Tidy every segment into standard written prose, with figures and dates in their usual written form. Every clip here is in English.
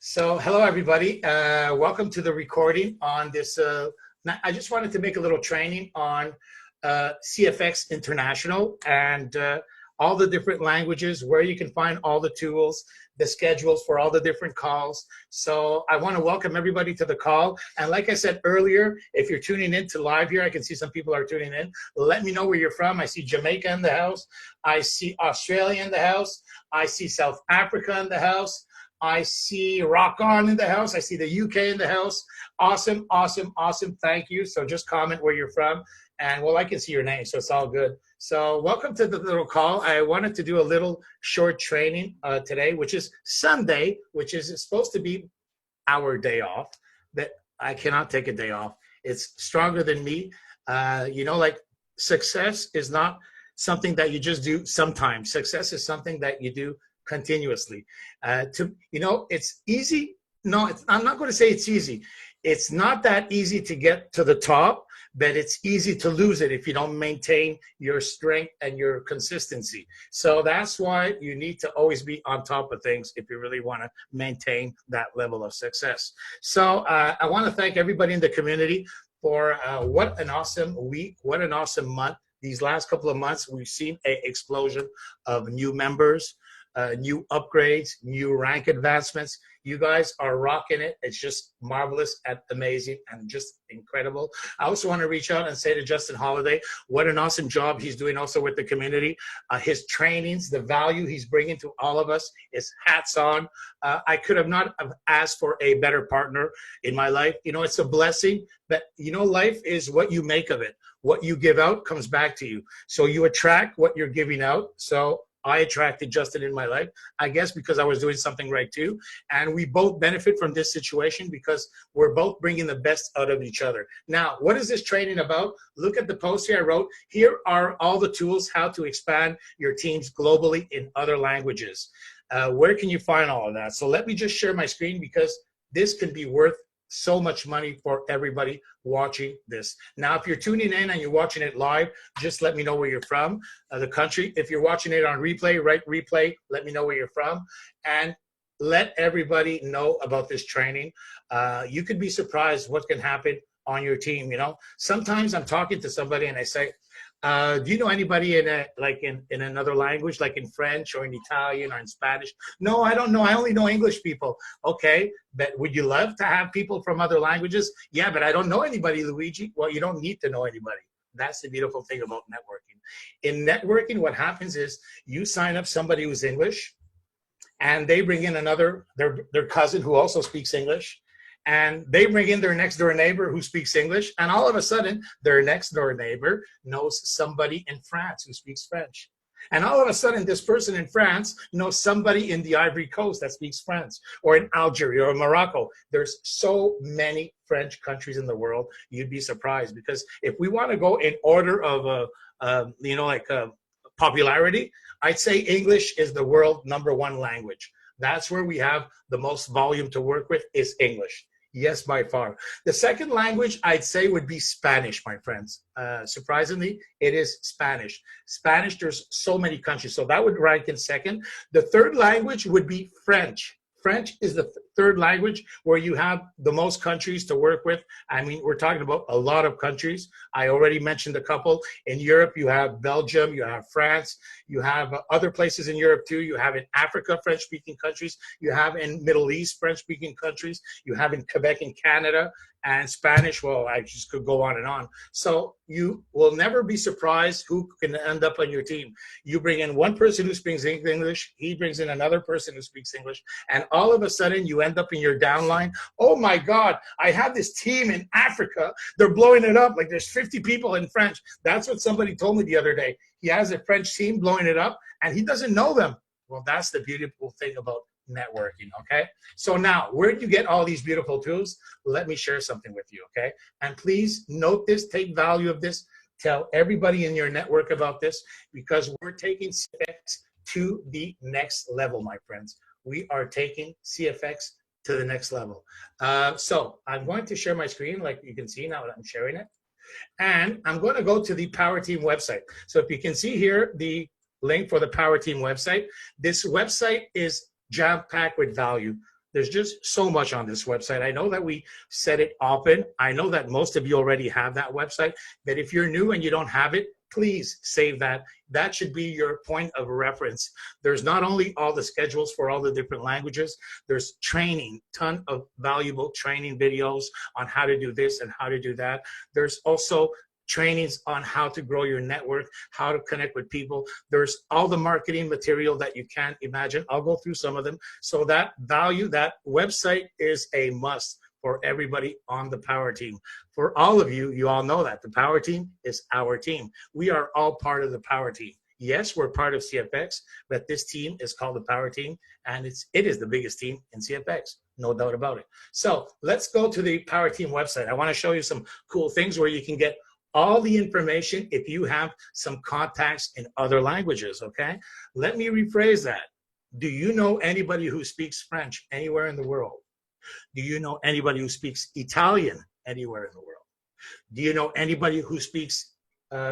So, hello everybody. Welcome to the recording on this. I just wanted to make a little training on CFX International and all the different languages, where you can find all the tools, the schedules for all the different calls. So I want to welcome everybody to the call. And like I said earlier, if you're tuning in to live here, I can see some people are tuning in. Let me know where you're from. I see Jamaica in the house. I see Australia in the house. I see South Africa in the house. I see Rock On in the house. I see the UK in the house. Awesome, awesome, awesome. Thank you. So just comment where you're from. And well, I can see your name, so it's all good. So welcome to the little call. I wanted to do a little short training today, which is Sunday, which is supposed to be our day off. That I cannot take a day off. It's stronger than me. Like success is not something that you just do sometimes. Success is something that you do continuously. It's easy. No, I'm not going to say it's easy. It's not that easy to get to the top, but it's easy to lose it if you don't maintain your strength and your consistency. So that's why you need to always be on top of things if you really want to maintain that level of success. So I want to thank everybody in the community for what an awesome week, what an awesome month. These last couple of months, we've seen an explosion of new members, new upgrades, new rank advancements. You guys are rocking it. It's just marvelous and amazing and just incredible. I also want to reach out and say to Justin Holiday, what an awesome job he's doing also with the community. His trainings, the value he's bringing to all of us is hats on. I could have not have asked for a better partner in my life. It's a blessing, but life is what you make of it. What you give out comes back to you. So you attract what you're giving out. So I attracted Justin in my life, I guess, because I was doing something right too. And we both benefit from this situation because we're both bringing the best out of each other. Now, what is this training about? Look at the post here I wrote. Here are all the tools how to expand your teams globally in other languages. Where can you find all of that? So let me just share my screen because this can be worth so much money for everybody watching this. Now, if you're tuning in and you're watching it live, just let me know where you're from, the country. If you're watching it on replay, write replay, let me know where you're from, and let everybody know about this training. You could be surprised what can happen on your team. Sometimes I'm talking to somebody and I say, do you know anybody in another language, like in French or in Italian or in Spanish? No, I don't know. I only know English people. Okay, but would you love to have people from other languages? Yeah, but I don't know anybody, Luigi. Well, you don't need to know anybody. That's the beautiful thing about networking. In networking, what happens is you sign up somebody who's English, and they bring in their cousin who also speaks English. And they bring in their next door neighbor who speaks English, and all of a sudden their next door neighbor knows somebody in France who speaks French. And all of a sudden this person in France knows somebody in the Ivory Coast that speaks French, or in Algeria or Morocco. There's so many French countries in the world, you'd be surprised. Because if we want to go in order of popularity, I'd say English is the world #1 language. That's where we have the most volume to work with, is English. Yes, by far. The second language I'd say would be Spanish, my friends. Surprisingly, it is Spanish. Spanish, there's so many countries, so that would rank in second. The third language would be French. French is the third language where you have the most countries to work with. I mean, we're talking about a lot of countries. I already mentioned a couple. In Europe, you have Belgium, you have France, you have other places in Europe too. You have in Africa, French-speaking countries. You have in Middle East, French-speaking countries. You have in Quebec and Canada. And Spanish, well, I just could go on and on. So you will never be surprised who can end up on your team. You bring in one person who speaks English, he brings in another person who speaks English, and all of a sudden you end up in your downline. Oh my God, I have this team in Africa. They're blowing it up. Like there's 50 people in French. That's what somebody told me the other day. He has a French team blowing it up and he doesn't know them. Well, that's the beautiful thing about networking. Okay, so now where do you get all these beautiful tools? Let me share something with you. Okay, and please note this, take value of this, tell everybody in your network about this, because we're taking CFX to the next level, my friends. We are taking CFX to the next level. So I'm going to share my screen, like you can see now that I'm sharing it, and I'm going to go to the Power Team website. So if you can see here the link for the Power Team website, this website is jam-packed with value. There's just so much on this website. I know that we set it open. I know that most of you already have that website, but if you're new and you don't have it, please save that. That should be your point of reference. There's not only all the schedules for all the different languages, there's training, ton of valuable training videos on how to do this and how to do that. There's also trainings on how to grow your network, how to connect with people. There's all the marketing material that you can't imagine. I'll go through some of them. So that that website is a must for everybody on the Power Team. For all of you, you all know that the Power Team is our team. We are all part of the Power Team. Yes, we're part of CFX, but this team is called the Power Team, and it is the biggest team in CFX, no doubt about it. So let's go to the Power Team website. I want to show you some cool things where you can get all the information if you have some contacts in other languages, okay? Let me rephrase that. Do you know anybody who speaks French anywhere in the world? Do you know anybody who speaks Italian anywhere in the world? Do you know anybody who speaks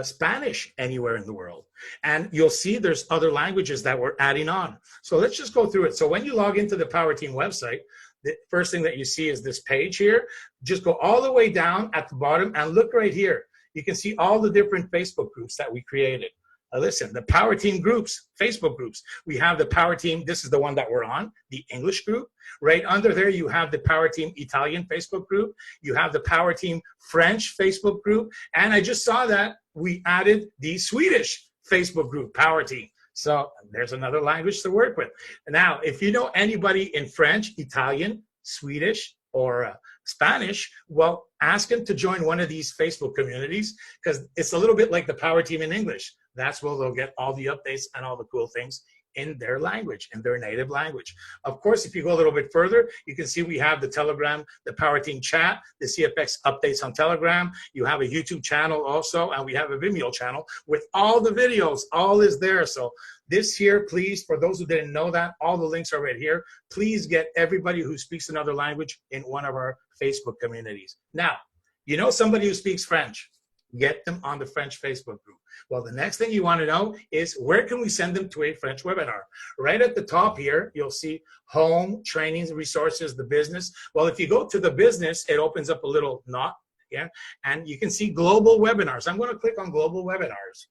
Spanish anywhere in the world? And you'll see there's other languages that we're adding on. So let's just go through it. So when you log into the Power Team website, the first thing that you see is this page here. Just go all the way down at the bottom and look right here. You can see all the different Facebook groups that we created. Listen, the Power Team groups, Facebook groups. We have the Power Team, this is the one that we're on, the English group. Right under there, you have the Power Team Italian Facebook group. You have the Power Team French Facebook group. And I just saw that we added the Swedish Facebook group, Power Team. So there's another language to work with. Now, if you know anybody in French, Italian, Swedish, or Spanish, well, ask them to join one of these Facebook communities, because it's a little bit like the Power Team in English. That's where they'll get all the updates and all the cool things in their language, in their native language. Of course, if you go a little bit further, you can see we have the Telegram, the Power Team chat, the CFX updates on Telegram. You have a YouTube channel also, and we have a Vimeo channel with all the videos. All is there. So this here, please, for those who didn't know that, all the links are right here. Please get everybody who speaks another language in one of our Facebook communities. Now, you know somebody who speaks French, get them on the French Facebook group. Well, the next thing you want to know is where can we send them to a French webinar? Right at the top here, you'll see home, trainings, resources, the business. Well, if you go to the business, it opens up a little knot, yeah, and you can see global webinars. I'm going to click on global webinars.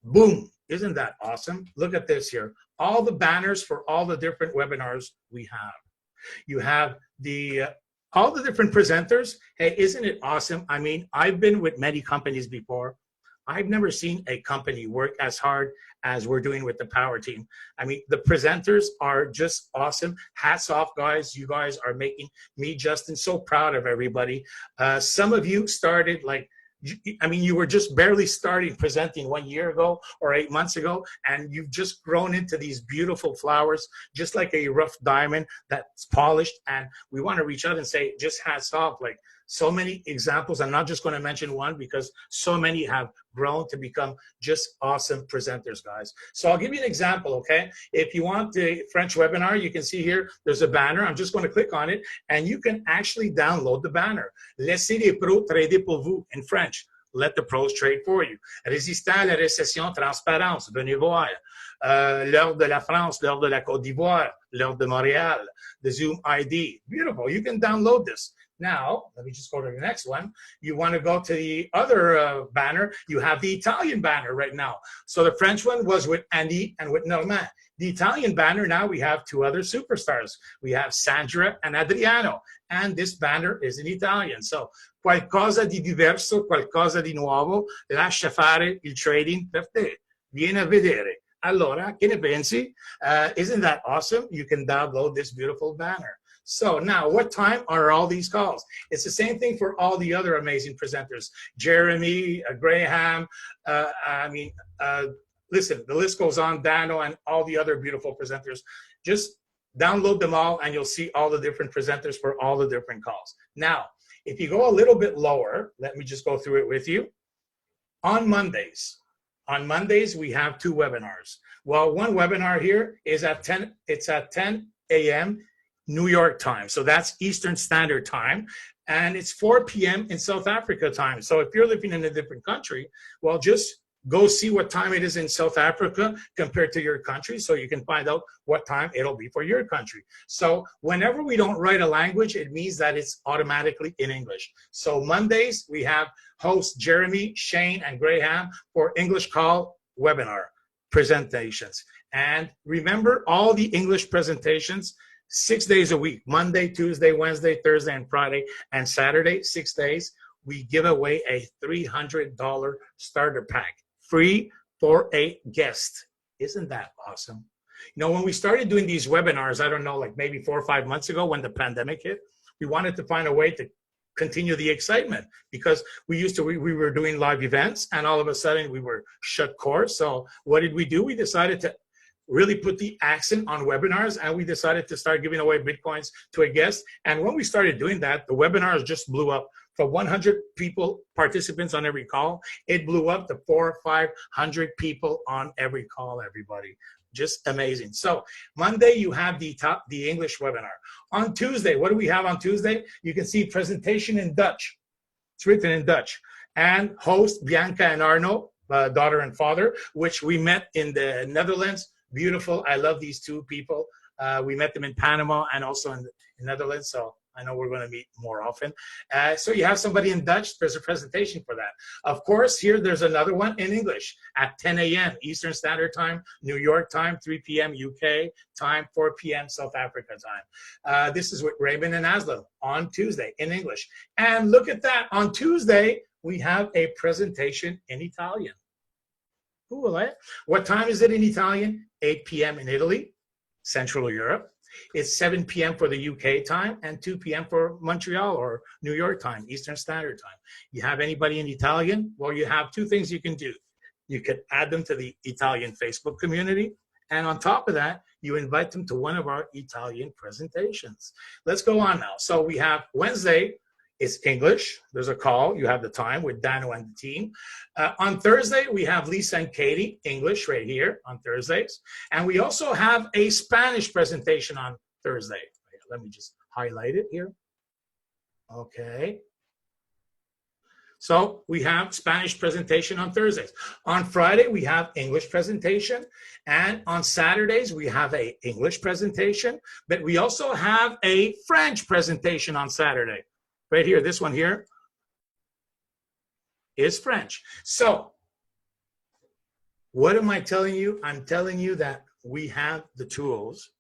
Boom. Isn't that awesome? Look at this here. All the banners for all the different webinars we have. You have the all the different presenters. Hey, isn't it awesome? I mean, I've been with many companies before. I've never seen a company work as hard as we're doing with the Power Team. I mean, the presenters are just awesome. Hats off, guys. You guys are making me, Justin, so proud of everybody. Some of you started like, I mean, you were just barely starting presenting 1 year ago or 8 months ago, and you've just grown into these beautiful flowers, just like a rough diamond that's polished. And we want to reach out and say, just hats off. Like, so many examples. I'm not just going to mention one because so many have grown to become just awesome presenters, guys. So I'll give you an example, okay? If you want the French webinar, you can see here, there's a banner. I'm just going to click on it, and you can actually download the banner. Laissez les pros trader pour vous in French. Let the pros trade for you. Résister à la récession, transparence, venez voir. L'heure de la France, l'heure de la Côte d'Ivoire, l'heure de Montréal, the Zoom ID. Beautiful. You can download this. Now, let me just go to the next one. You want to go to the other banner. You have the Italian banner right now. So the French one was with Andy and with Normand. The Italian banner, now we have two other superstars. We have Sandra and Adriano. And this banner is in Italian. So, qualcosa di diverso, qualcosa di nuovo, lascia fare il trading per te. Vieni a vedere. Allora, che ne pensi? Isn't that awesome? You can download this beautiful banner. So now, what time are all these calls? It's the same thing for all the other amazing presenters. Jeremy, Graham, listen, the list goes on, Dano, and all the other beautiful presenters. Just download them all, and you'll see all the different presenters for all the different calls. Now, if you go a little bit lower, let me just go through it with you. On Mondays, we have two webinars. Well, one webinar here is at 10 a.m. New York time. So that's Eastern Standard Time. And it's 4 p.m. in South Africa time. So if you're living in a different country, well, just Go see what time it is in South Africa compared to your country, so you can find out what time it'll be for your country. So whenever we don't write a language, it means that it's automatically in English. So Mondays, we have hosts Jeremy, Shane, and Graham for English Call webinar presentations. And remember, all the English presentations, 6 days a week, Monday, Tuesday, Wednesday, Thursday, and Friday, and Saturday, 6 days, we give away a $300 starter pack, free for a guest. Isn't that awesome? You know, when we started doing these webinars, I don't know, like maybe 4 or 5 months ago when the pandemic hit, we wanted to find a way to continue the excitement, because we were doing live events, and all of a sudden we were shut course. So what did we do? We decided to really put the accent on webinars, and we decided to start giving away Bitcoins to a guest. And when we started doing that, the webinars just blew up. From 100 people, participants on every call, it blew up to 400 or 500 people on every call, everybody. Just amazing. So Monday, you have the English webinar. On Tuesday, what do we have on Tuesday? You can see presentation in Dutch. It's written in Dutch. And host Bianca and Arno, daughter and father, which we met in the Netherlands. Beautiful. I love these two people. We met them in Panama and also in the Netherlands. So I know we're going to meet more often. So you have somebody in Dutch. There's a presentation for that. Of course, here there's another one in English at 10 a.m. Eastern Standard Time, New York time, 3 p.m. UK time, 4 p.m. South Africa time. This is with Raymond and Aslam on Tuesday in English. And look at that. On Tuesday, we have a presentation in Italian. Cool, eh? What time is it in Italian? 8 p.m. in Italy, Central Europe. It's 7 p.m. for the UK time and 2 p.m. for Montreal or New York time, Eastern Standard Time. You have anybody in Italian? Well, you have two things you can do. You could add them to the Italian Facebook community. And on top of that, you invite them to one of our Italian presentations. Let's go on now. So we have Wednesday. It's English. There's a call. You have the time with Dano and the team. On Thursday, we have Lisa and Katie, English right here on Thursdays. And we also have a Spanish presentation on Thursday. Let me just highlight it here. Okay. So we have Spanish presentation on Thursdays. On Friday, we have English presentation. And on Saturdays, we have a English presentation. But we also have a French presentation on Saturday. Right here, this one here is French. So what am I telling you? I'm telling you that we have the tools.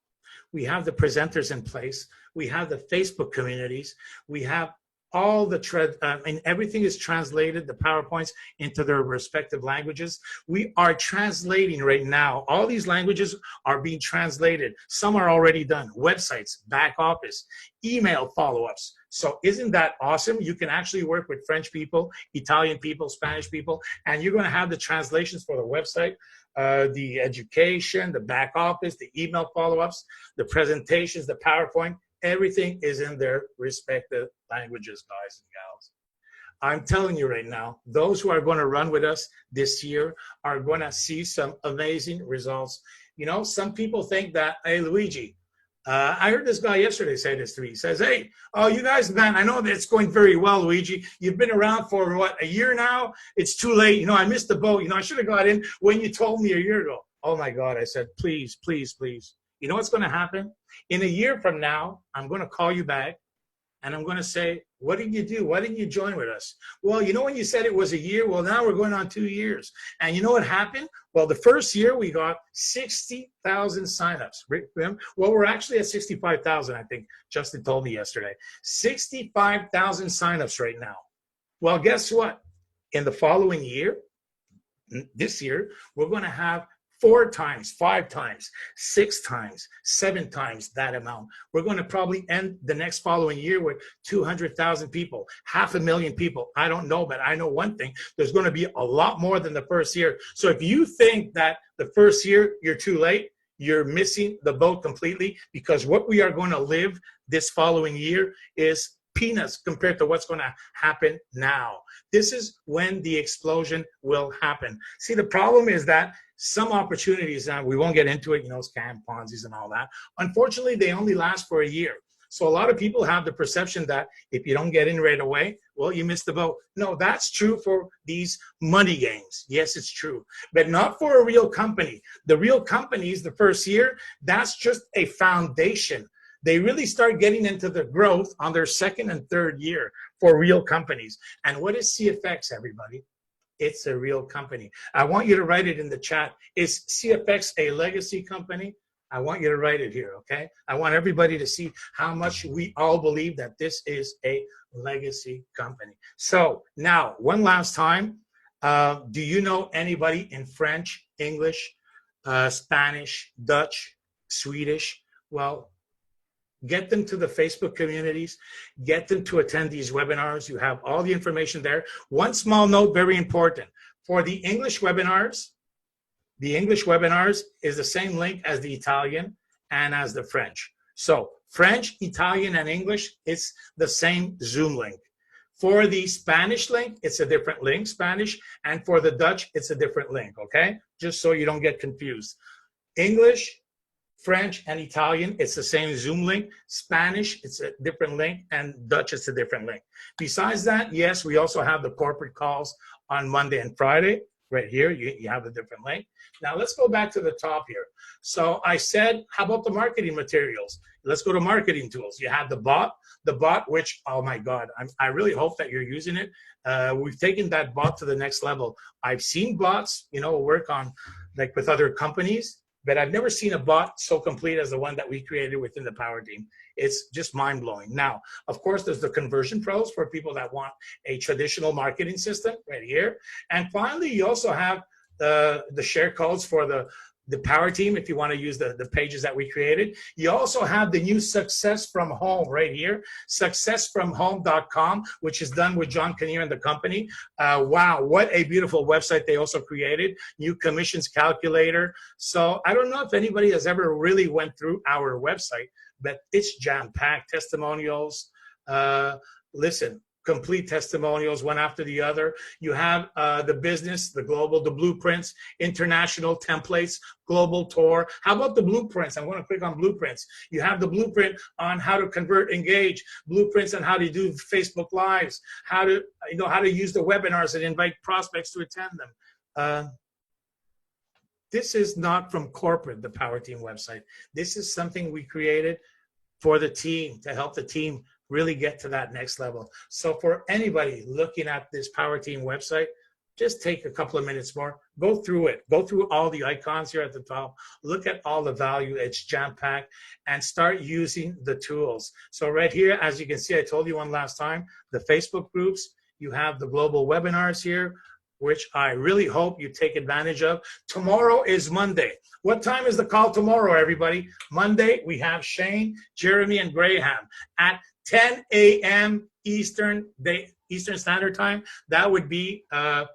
We have the presenters in place. We have the Facebook communities. We have all the everything is translated, the PowerPoints, into their respective languages. We are translating right now. All these languages are being translated. Some are already done. Websites, back office, email follow-ups. So isn't that awesome? You can actually work with French people, Italian people, Spanish people, and you're going to have the translations for the website, the education, the back office, the email follow-ups, the presentations, the PowerPoint. Everything is in their respective languages, guys and gals. I'm telling you right now, those who are going to run with us this year are going to see some amazing results. You know, some people think that, hey, Luigi, I heard this guy yesterday say this to me. He says, hey, oh, you guys, man, I know that it's going very well, Luigi. You've been around for, what, a year now? It's too late. You know, I missed the boat. You know, I should have got in when you told me a year ago. Oh, my God. I said, please, please, please. You know what's going to happen? In a year from now, I'm going to call you back, and I'm going to say, what did you do? Why didn't you join with us? Well, you know when you said it was a year? Well, now we're going on 2 years. And you know what happened? Well, the first year we got 60,000 signups. Well, we're actually at 65,000, I think Justin told me yesterday. 65,000 signups right now. Well, guess what? In the following year, this year, we're going to have 4 times, 5 times, 6 times, 7 times that amount. We're going to probably end the next following year with 200,000 people, 500,000 people. I don't know, but I know one thing. There's going to be a lot more than the first year. So if you think that the first year you're too late, you're missing the boat completely, because what we are going to live this following year is peanuts compared to what's going to happen now. This is when the explosion will happen. See, the problem is that some opportunities, we won't get into it, you know, scam, Ponzi's and all that. Unfortunately, they only last for a year. So a lot of people have the perception that if you don't get in right away, well, you missed the boat. No, that's true for these money games. Yes, it's true, but not for a real company. The real companies, the first year, that's just a foundation. They really start getting into the growth on their second and third year for real companies. And what is CFX, everybody? It's a real company. I want you to write it in the chat. Is CFX a legacy company? I want you to write it here, okay? I want everybody to see how much we all believe that this is a legacy company. So now, one last time, do you know anybody in French, English, Spanish, Dutch, Swedish? Well, get them to the Facebook communities, get them to attend these webinars. You have all the information there. One small note, very important. For the English webinars is the same link as the Italian and as the French. So French, Italian, and English, it's the same Zoom link. For the Spanish link, it's a different link, Spanish, and for the Dutch, it's a different link, okay? Just so you don't get confused. English, French, and Italian, it's the same Zoom link. Spanish, it's a different link, and Dutch, it's a different link. Besides that, yes, we also have the corporate calls on Monday and Friday. Right here, you have a different link. Now, let's go back to the top here. So I said, how about the marketing materials? Let's go to marketing tools. You have the bot, which, oh my God, I really hope that you're using it. We've taken that bot to the next level. I've seen bots, work on, like with other companies, but I've never seen a bot so complete as the one that we created within the Power Team. It's just mind-blowing. Now, of course, there's the conversion pros for people that want a traditional marketing system right here. And finally, you also have the share codes for the Power Team if you want to use the pages that we created. You also have the new Success from Home right here, successfromhome.com, which is done with John Kinnear and the company. Wow, what a beautiful website they also created. New commissions calculator. So I don't know if anybody has ever really went through our website, but it's jam-packed. Testimonials. Listen, complete testimonials, one after the other. You have the business, the global, the blueprints, international templates, global tour. How about the blueprints? I'm going to click on blueprints. You have the blueprint on how to convert, engage, blueprints on how to do Facebook Lives, how to use the webinars and invite prospects to attend them. This is not from corporate, the Power Team website. This is something we created for the team, to help the team really get to that next level. So for anybody looking at this Power Team website, just take a couple of minutes more, go through it, go through all the icons here at the top, look at all the value, it's jam-packed, and start using the tools. So right here, as you can see, I told you one last time, the Facebook groups, you have the global webinars here, which I really hope you take advantage of. Tomorrow is Monday. What time is the call tomorrow, everybody? Monday, we have Shane, Jeremy, and Graham at 10 a.m. Eastern Standard Time. That would be 3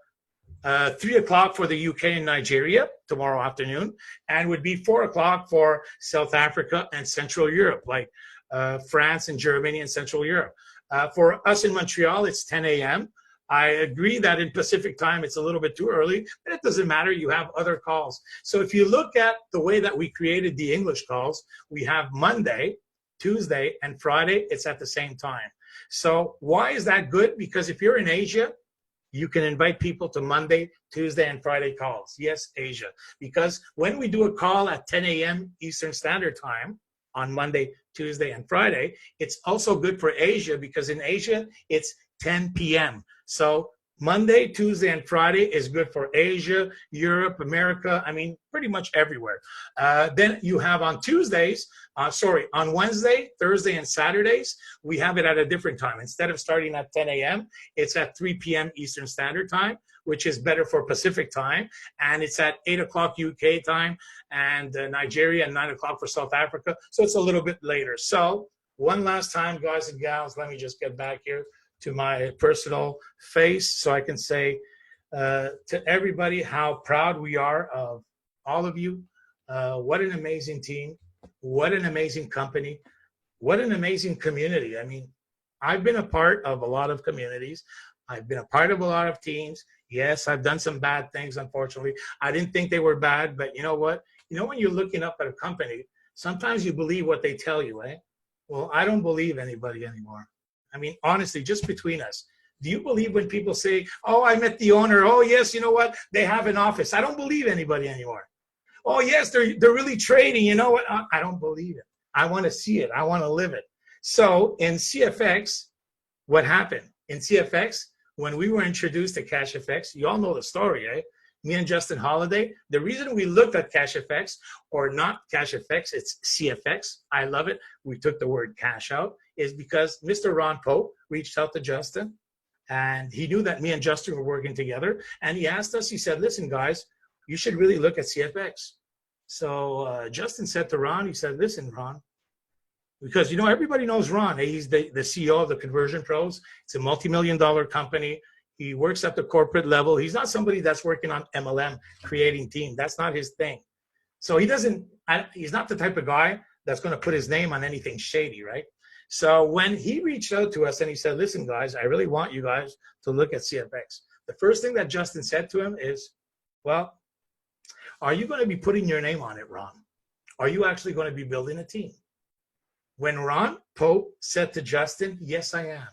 o'clock for the UK and Nigeria tomorrow afternoon, and would be 4 o'clock for South Africa and Central Europe, like France and Germany and Central Europe. For us in Montreal, it's 10 a.m. I agree that in Pacific time, it's a little bit too early, but it doesn't matter. You have other calls. So if you look at the way that we created the English calls, we have Monday, Tuesday, and Friday. It's at the same time. So why is that good? Because if you're in Asia, you can invite people to Monday, Tuesday, and Friday calls. Yes, Asia. Because when we do a call at 10 a.m. Eastern Standard Time on Monday, Tuesday, and Friday, it's also good for Asia, because in Asia, it's 10 p.m. So Monday, Tuesday, and Friday is good for Asia, Europe, America, I mean, pretty much everywhere. Then you have on Tuesdays, on Wednesday, Thursday, and Saturdays, we have it at a different time. Instead of starting at 10 a.m., it's at 3 p.m. Eastern Standard Time, which is better for Pacific time. And it's at 8 o'clock UK time, and Nigeria, and 9 o'clock for South Africa. So it's a little bit later. So one last time, guys and gals, let me just get back here to my personal face so I can say to everybody how proud we are of all of you. What an amazing team. What an amazing company. What an amazing community. I mean, I've been a part of a lot of communities. I've been a part of a lot of teams. Yes, I've done some bad things, unfortunately. I didn't think they were bad, but you know what? You know, when you're looking up at a company, sometimes you believe what they tell you, eh? Well, I don't believe anybody anymore. I mean, honestly, just between us. Do you believe when people say, oh, I met the owner. Oh, yes, you know what? They have an office. I don't believe anybody anymore. Oh, yes, they're really trading. You know what? I don't believe it. I want to see it. I want to live it. So in CFX, what happened? In CFX, when we were introduced to CashFX, you all know the story, eh? Me and Justin Holiday, the reason we looked at CashFX, or not CashFX, it's CFX. I love it. We took the word cash out, is because Mr. Ron Pope reached out to Justin, and he knew that me and Justin were working together. And he asked us, he said, listen, guys, you should really look at CFX. So Justin said to Ron, he said, listen, Ron, because, you know, everybody knows Ron. He's the CEO of the Conversion Pros. It's a multi-million-dollar company. He works at the corporate level. He's not somebody that's working on MLM, creating team. That's not his thing. So he's not the type of guy that's going to put his name on anything shady, right? So when he reached out to us and he said, listen, guys, I really want you guys to look at CFX. The first thing that Justin said to him is, well, are you going to be putting your name on it, Ron? Are you actually going to be building a team? When Ron Pope said to Justin, yes, I am.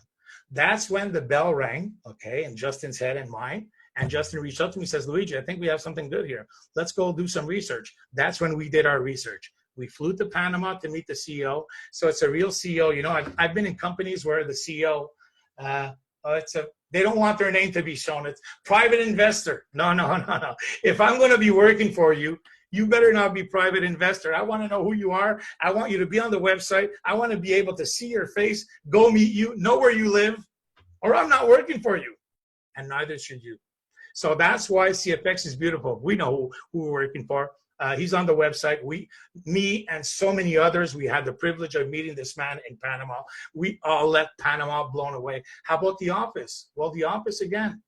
That's when the bell rang, okay, in Justin's head and mine. And Justin reached out to me and says, Luigi, I think we have something good here. Let's go do some research. That's when we did our research. We flew to Panama to meet the CEO. So it's a real CEO. You know, I've been in companies where the CEO, they don't want their name to be shown. It's private investor. No. If I'm going to be working for you, you better not be private investor. I want to know who you are. I want you to be on the website. I want to be able to see your face, go meet you, know where you live, or I'm not working for you. And neither should you. So that's why CFX is beautiful. We know who we're working for. He's on the website. Me and so many others, we had the privilege of meeting this man in Panama. We all left Panama blown away. How about the office? Well, the office again.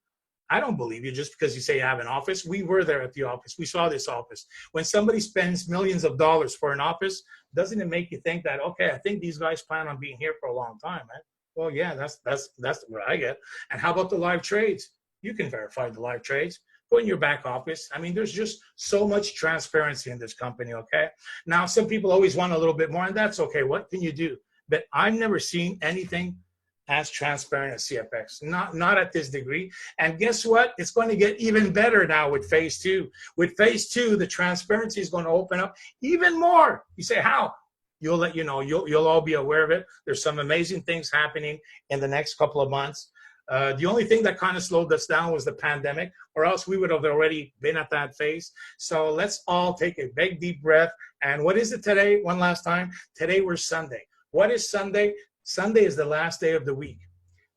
I don't believe you just because you say you have an office. We were there at the office. We saw this office. When somebody spends millions of dollars for an office, doesn't it make you think that, okay, I think these guys plan on being here for a long time, man? Well, yeah, that's what I get. And how about the live trades? You can verify the live trades. Go in your back office. I mean, there's just so much transparency in this company, okay? Now, some people always want a little bit more, and that's okay. What can you do? But I've never seen anything as transparent as CFX, not at this degree. And guess what? It's going to get even better now with phase 2. With phase 2, the transparency is going to open up even more. You say, how? You'll let you know. You'll all be aware of it. There's some amazing things happening in the next couple of months. The only thing that kind of slowed us down was the pandemic, or else we would have already been at that phase. So let's all take a big, deep breath. And what is it today? One last time. Today we're Sunday. What is Sunday? Sunday is the last day of the week.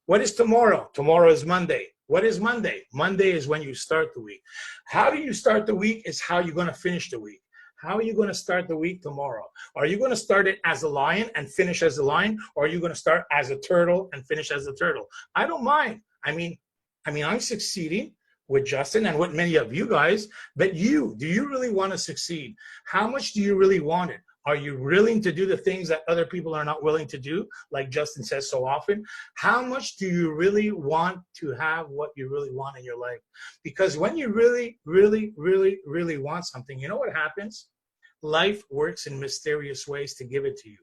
What is tomorrow? Tomorrow is Monday. What is Monday? Monday is when you start the week. How do you start the week is how you're going to finish the week. How are you going to start the week tomorrow? Are you going to start it as a lion and finish as a lion? Or are you going to start as a turtle and finish as a turtle? I don't mind. I mean, I'm succeeding with Justin and with many of you guys, but do you really want to succeed? How much do you really want it? Are you willing to do the things that other people are not willing to do, like Justin says so often? How much do you really want to have what you really want in your life? Because when you really, really, really, really want something, you know what happens? Life works in mysterious ways to give it to you.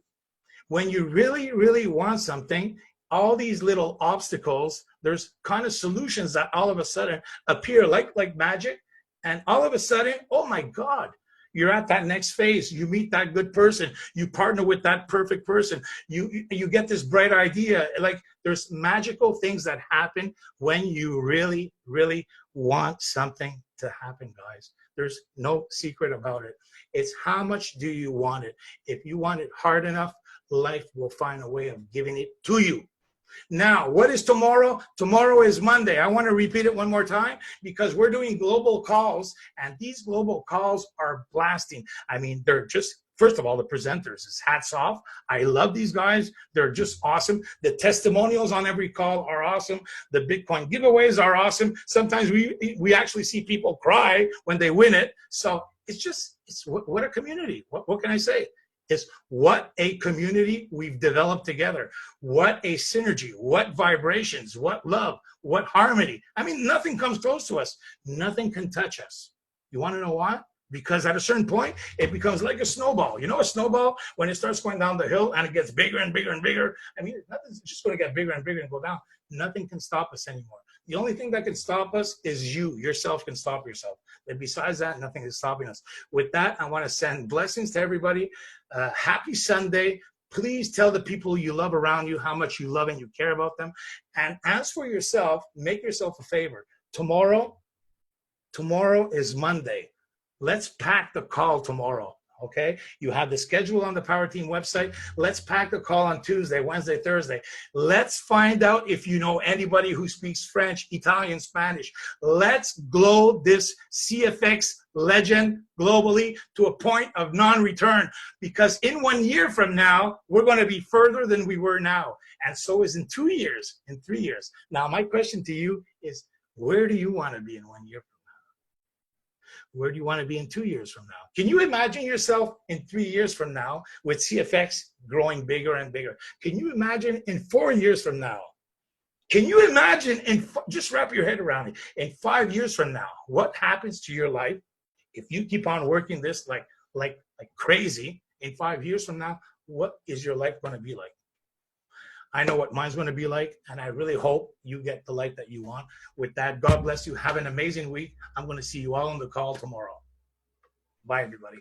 When you really, really want something, all these little obstacles, there's kind of solutions that all of a sudden appear like magic. And all of a sudden, oh my God, you're at that next phase. You meet that good person. You partner with that perfect person. You get this bright idea. Like, there's magical things that happen when you really, really want something to happen, guys. There's no secret about it. It's how much do you want it? If you want it hard enough, life will find a way of giving it to you. Now, what is tomorrow? Tomorrow is Monday. I want to repeat it one more time because we're doing global calls, and these global calls are blasting. I mean, they're just, first of all, the presenters, it's hats off. I love these guys. They're just awesome. The testimonials on every call are awesome. The Bitcoin giveaways are awesome. Sometimes we actually see people cry when they win it. So it's what a community. What can I say? Is what a community we've developed together. What a synergy, what vibrations, what love, what harmony. I mean, nothing comes close to us. Nothing can touch us. You want to know why? Because at a certain point, it becomes like a snowball. You know, a snowball, when it starts going down the hill and it gets bigger and bigger and bigger, I mean, nothing's just going to get bigger and bigger and go down. Nothing can stop us anymore. The only thing that can stop us is you. Yourself can stop yourself. But besides that, nothing is stopping us. With that, I want to send blessings to everybody. Happy Sunday. Please tell the people you love around you how much you love and you care about them. And as for yourself, make yourself a favor. Tomorrow is Monday. Let's pack the call tomorrow, okay? You have the schedule on the Power Team website. Let's pack the call on Tuesday, Wednesday, Thursday. Let's find out if you know anybody who speaks French, Italian, Spanish. Let's grow this CFX legend globally to a point of non-return, because in 1 year from now, we're going to be further than we were now. And so is in 2 years, in 3 years. Now, my question to you is, where do you want to be in 1 year from now? Where do you want to be in 2 years from now? Can you imagine yourself in 3 years from now with CFX growing bigger and bigger? Can you imagine in 4 years from now? Can you imagine, just wrap your head around it, in 5 years from now, what happens to your life if you keep on working this like crazy? In 5 years from now, what is your life going to be like? I know what mine's going to be like, and I really hope you get the life that you want. With that, God bless you. Have an amazing week. I'm going to see you all on the call tomorrow. Bye, everybody.